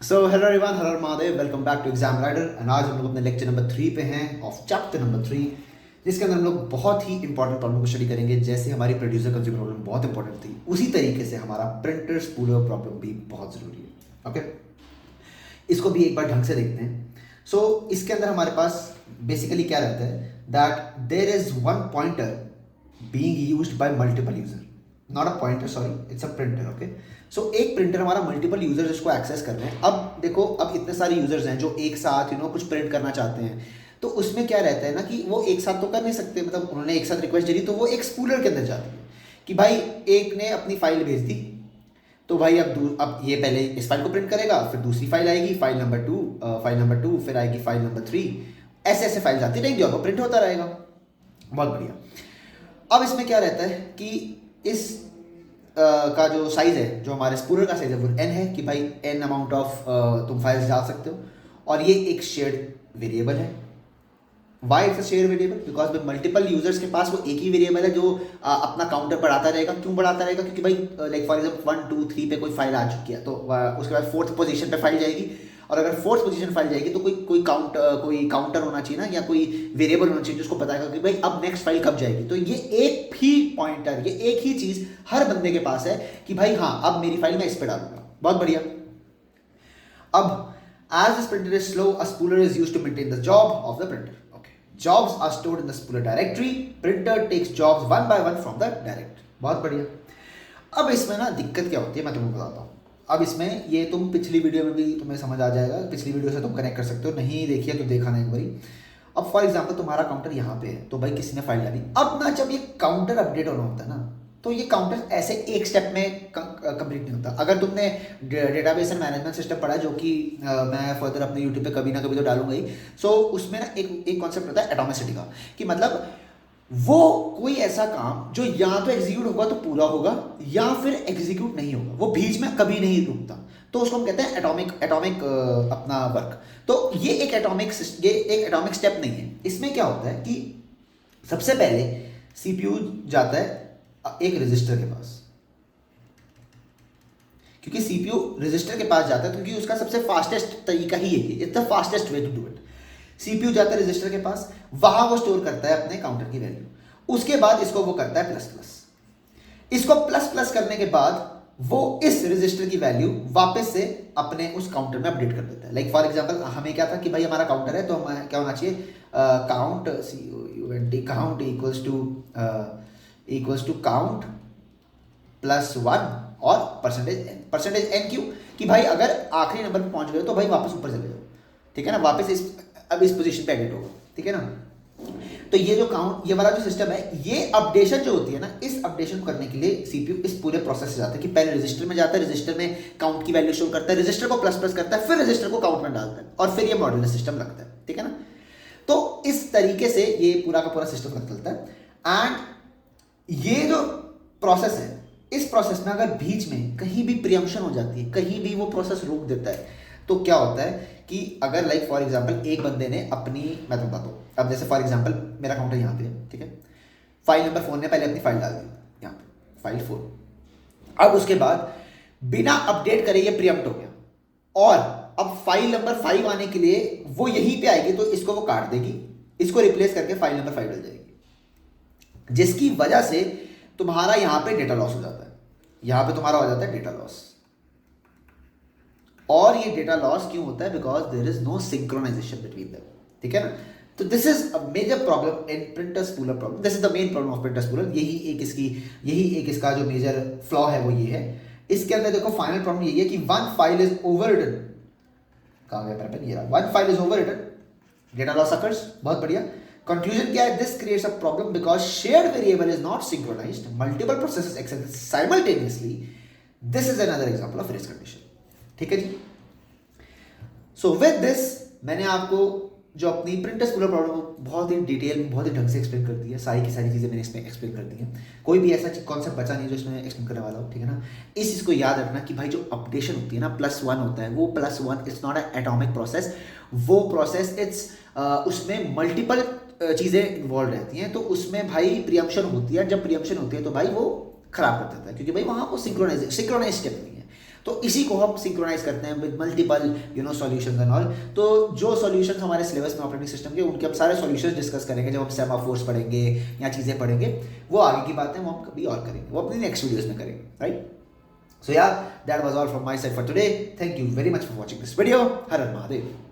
सो hello everyone, हर हर Mahadev, welcome back to exam rider. And आज हम लोग अपने लेक्चर नंबर 3 पे हैं ऑफ चैप्टर नंबर 3, जिसके अंदर हम लोग बहुत ही इंपॉर्टेंट प्रॉब्लम को स्टडी करेंगे। जैसे हमारी प्रोड्यूसर कंज्यूमर प्रॉब्लम बहुत इंपॉर्टेंट थी, उसी तरीके से हमारा प्रिंटर स्पूलर प्रॉब्लम भी बहुत ज़रूरी है। ओके, इसको भी एक बार ढंग से देखते हैं। सो इसके अंदर हमारे पास बेसिकली क्या रहता है that there is one pointer being used by multiple user, not a pointer, sorry, it's a printer. Okay, so एक प्रिंटर हमारा मल्टीपल यूजर्स इसको एक्सेस कर रहे हैं। अब देखो, अब इतने सारे यूजर्स हैं जो एक साथ कुछ प्रिंट करना चाहते हैं, तो उसमें क्या रहता है ना कि वो एक साथ तो कर नहीं सकते। मतलब उन्होंने एक साथ रिक्वेस्ट करी तो वो एक स्पूलर के अंदर जाती है कि भाई एक ने अपनी फाइल भेज दी, तो भाई अब ये पहले इस फाइल को प्रिंट करेगा, फिर दूसरी फाइल आएगी, फाइल नंबर टू, फिर आएगी फाइल नंबर 3, ऐसे ऐसे फाइल आती रहेंगी और वो प्रिंट होता रहेगा। बहुत बढ़िया। अब इसमें क्या रहता है कि इस का जो साइज़ है, जो हमारे स्पूलर का साइज़ है वो n है कि भाई n अमाउंट ऑफ तुम फाइल्स डाल सकते हो, और ये एक शेयर्ड वेरिएबल है। Why it's a share variable? Because में मल्टीपल यूजर्स के पास वो एक ही वेरिएबल है जो अपना काउंटर बढ़ाता रहेगा। क्यों बढ़ाता रहेगा? क्योंकि भाई लाइक फॉर एग्जाम्पल 1 2 3 पे कोई फाइल आ चुकी है, तो उसके बाद 4th पोजीशन पे फाइल जाएगी, और अगर 4th पोजीशन फाइल जाएगी तो कोई काउंटर होना चाहिए ना, या कोई वेरिएबल होना चाहिए जिसको बताएगा कि भाई अब नेक्स्ट फाइल कब जाएगी। तो ये एक ही पॉइंटर, ये एक ही चीज हर बंदे के पास है कि भाई हाँ, अब मेरी फाइल मैं इस पे डालूंगा। बहुत बढ़िया। अब as this printer is slow, a spooler is used to maintain the job of the printer. Okay. Jobs are stored in the spooler directory. Printer takes jobs one by one from the direct. बहुत बढ़िया। अब इसमें ना दिक्कत क्या होती है मैं तुमको बताता हूँ। अब इसमें ये तुम पिछली वीडियो में भी तुम्हें समझ आ जाएगा, पिछली वीडियो से तुम कनेक्ट कर सकते हो, नहीं देखिए तो देखा ना एक बारी। अब फॉर एग्जाम्पल तुम्हारा काउंटर यहाँ पे है, तो भाई किसी ने फाइल डाली। अब ना जब ये काउंटर अपडेट होना होता है ना, तो ये काउंटर ऐसे एक स्टेप में कंप्लीट नहीं होता। अगर तुमने डेटाबेस एंड मैनेजमेंट सिस्टम पढ़ा, जो कि मैं फर्दर अपने यूट्यूब पे कभी ना कभी तो डालूंगा ही, सो उसमें ना एक कॉन्सेप्ट होता है एटॉमिसिटी का, कि मतलब वो कोई ऐसा काम जो या तो एग्जीक्यूट होगा तो पूरा होगा, या फिर एग्जीक्यूट नहीं होगा, वो बीच में कभी नहीं रुकता, तो उसको हम कहते हैं एटॉमिक अपना वर्क। तो ये एक एटॉमिक स्टेप नहीं है। इसमें क्या होता है कि सबसे पहले सीपीयू जाता है एक रजिस्टर के पास, क्योंकि सीपीयू रजिस्टर के पास जाता है क्योंकि उसका सबसे फास्टेस्ट तरीका ही यही है, it's the fastest way to do it. CPU जाता है रजिस्टर के पास, वहां वो स्टोर करता है अपने काउंटर की वैल्यू। उसके बाद इसको वो करता है प्लस प्लस। इसको प्लस प्लस करने के बाद वो इस रजिस्टर की वैल्यू वापस से अपने उस काउंटर में अपडेट कर देता है। लाइक फॉर एग्जांपल हमें क्या था कि भाई हमारा काउंटर है, तो हमें क्या होना चाहिए, count equals to count plus 1 और परसेंटेज एन। क्यों? कि भाई अगर आखिरी नंबर पे पहुंच गए तो भाई वापस ऊपर चले जाओ, ठीक है ना, वापस अब इस पोजीशन पे एडिट होगा, ठीक है ना। तो ये जो काउंट, ये वाला जो सिस्टम है, ये अपडेशन जो होती है ना, इस अपडेशन को करने के लिए सीपीयू इस पूरे प्रोसेस से जाता है कि पहले रजिस्टर में जाता है, रजिस्टर में काउंट की वैल्यू शो करता है, रजिस्टर को प्लस प्लस करता है, फिर रजिस्टर को काउंट में डालता है, और फिर ये मॉड्यूलर सिस्टम लगता है, ठीक है ना। तो इस तरीके से ये पूरा का पूरा सिस्टम चलता है। एंड ये जो प्रोसेस है, इस प्रोसेस में अगर बीच में कहीं भी प्रियम्पशन हो जाती है, कहीं भी वो प्रोसेस रोक देता है, तो क्या होता है कि अगर लाइक फॉर एग्जांपल एक बंदे ने अपनी, मैं तो बताता हूँ, अब जैसे फॉर एग्जांपल मेरा काउंटर यहाँ पे है, ठीक है, फाइल नंबर 4 ने पहले अपनी फाइल डाल दी यहाँ पे, फाइल 4। अब उसके बाद बिना अपडेट करे ये प्रियम्प्ट हो गया, और अब फाइल नंबर 5 आने के लिए वो यहीं पे आएगी, तो इसको वो काट देगी, इसको रिप्लेस करके फाइल नंबर 5 डल जाएगी, जिसकी वजह से तुम्हारा यहां पे डेटा लॉस हो जाता है। यहां पे तुम्हारा हो जाता है डेटा लॉस। और ये डेटा लॉस क्यों होता है? Because there is no synchronization between them, ठीक है ना। तो this is a major problem in printer spooler problem. This is the main problem of printer spooler. यही एक इसका जो मेजर फ्लॉ है वो ये है। इसके अंदर देखो फाइनल प्रॉब्लम यही है कि वन फाइल इज ओवररिटन। कहां गया पेन? ये रहा, one file is overwritten, data loss occurs. बहुत बढ़िया। Conclusion क्या है? This creates a problem because shared variable is not synchronized. Multiple processes exist simultaneously. This is another example of race condition. ठीक है जी। So with this मैंने आपको जो अपनी प्रिंटर स्पूलर प्रॉब्लम बहुत ही डिटेल में, बहुत ही ढंग से एक्सप्लेन कर दी है। सारी की सारी चीज़ें मैंने इसमें एक्सप्लेन कर दी हैं। कोई भी ऐसा कॉन्सेप्ट बचा नहीं जो इसमें एक्सप्लेन करने वाला हो, ठीक है ना। इस चीज़ को याद रखना कि भाई जो अपडेशन होती है ना, +1 होता है, वो +1 it's not an atomic process. वो प्रोसेस इट्स उसमें मल्टीपल चीज़ें इन्वॉल्व रहती हैं, तो उसमें भाई प्रियम्पशन होती है। जब प्रियम्पशन होती है तो भाई वो खराब कर देता है, क्योंकि भाई वहाँ वो सिंक्रोनाइज स्टेप नहीं है। तो इसी को हम सिंक्रोनाइज करते हैं with multiple solutions and all. तो जो सॉल्यूशंस हमारे सिलेबस में ऑपरेटिंग सिस्टम के, उनके हम सारे सॉल्यूशंस डिस्कस करेंगे जब हम सेमाफोर्स पढ़ेंगे या चीज़ें पढ़ेंगे। वो आगे की बातें वो हम कभी और करेंगे, वो अपनी नेक्स्ट वीडियोस में करेंगे, right. So yeah, that was all from my side for today. Thank you very much for watching this video. Har Har Mahadev.